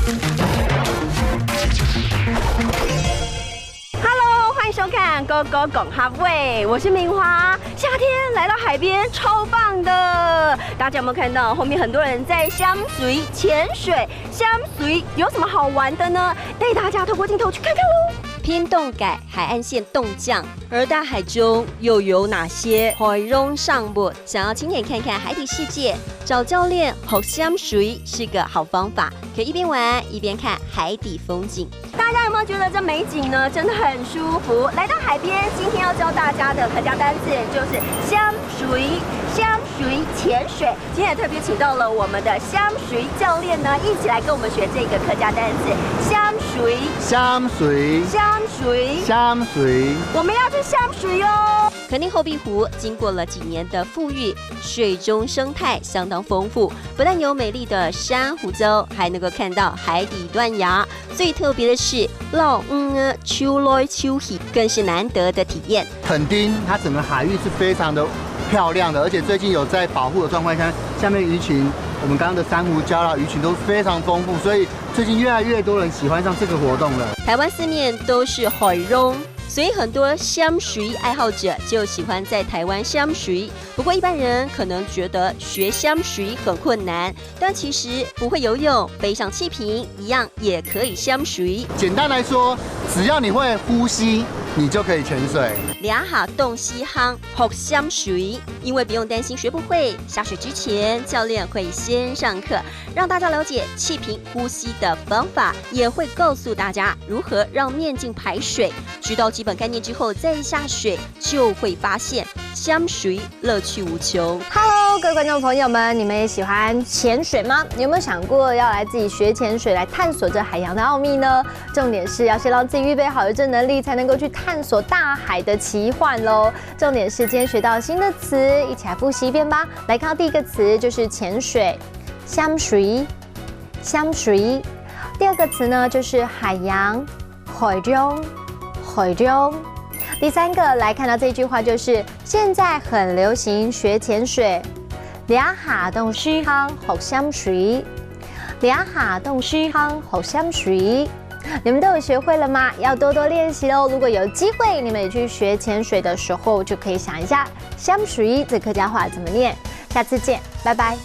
欢迎收看《Go Go 拱哈喂》，我是明华。夏天来到海边，超棒的！大家有没有看到后面很多人在香水潜水？香水有什么好玩的呢？带大家透过镜头去看看喽。偏洞改海岸线冻降，而大海中又有哪些海容上物？想要亲眼看看海底世界，找教练学香水是个好方法，可以一边玩一边看海底风景。大家有没有觉得这美景呢？真的很舒服。来到海边，今天要教大家的客家单字就是香水。香水潜水，今天也特别请到了我们的香水教练呢，一起来跟我们学这个客家单字香水。香水，香水，香水，我们要去香水哦。垦丁后壁湖经过了几年的富裕，水中生态相当丰富，不但有美丽的珊瑚洲，还能够看到海底断崖。最特别的是老秋来秋去，更是难得的体验。垦丁它整个海域是非常的漂亮的，而且最近有在保护的状况下，下面鱼群，我们刚刚的珊瑚礁啦，鱼群都非常丰富，所以最近越来越多人喜欢上这个活动了。台湾四面都是海容，所以很多香水爱好者就喜欢在台湾香水。不过一般人可能觉得学香水很困难，但其实不会游泳，背上气瓶一样也可以香水。简单来说，只要你会呼吸，你就可以潜水。俩下洞西夯学香水，因为不用担心学不会，下水之前教练会先上课，让大家了解气瓶呼吸的方法，也会告诉大家如何让面镜排水。知道基本概念之后再下水，就会发现香水乐趣无穷。Hello， 各位观众朋友们，你们也喜欢潜水吗？你有没有想过要来自己学潜水，来探索这海洋的奥秘呢？重点是要先让自己预备好有这能力，才能够去探索大海的奇幻喽。重点是今天学到新的词，一起来复习一遍吧。来看到第一个词就是潜水，香水，香水。第二个词呢就是海洋，海中，海中。第三个来看到这句话就是现在很流行学潜水，俩下洞西夯學香水，俩下洞西夯學香水。你们都有学会了吗？要多多练习哦。如果有机会，你们也去学潜水的时候，就可以想一下香水这客家话怎么念。下次见，拜拜。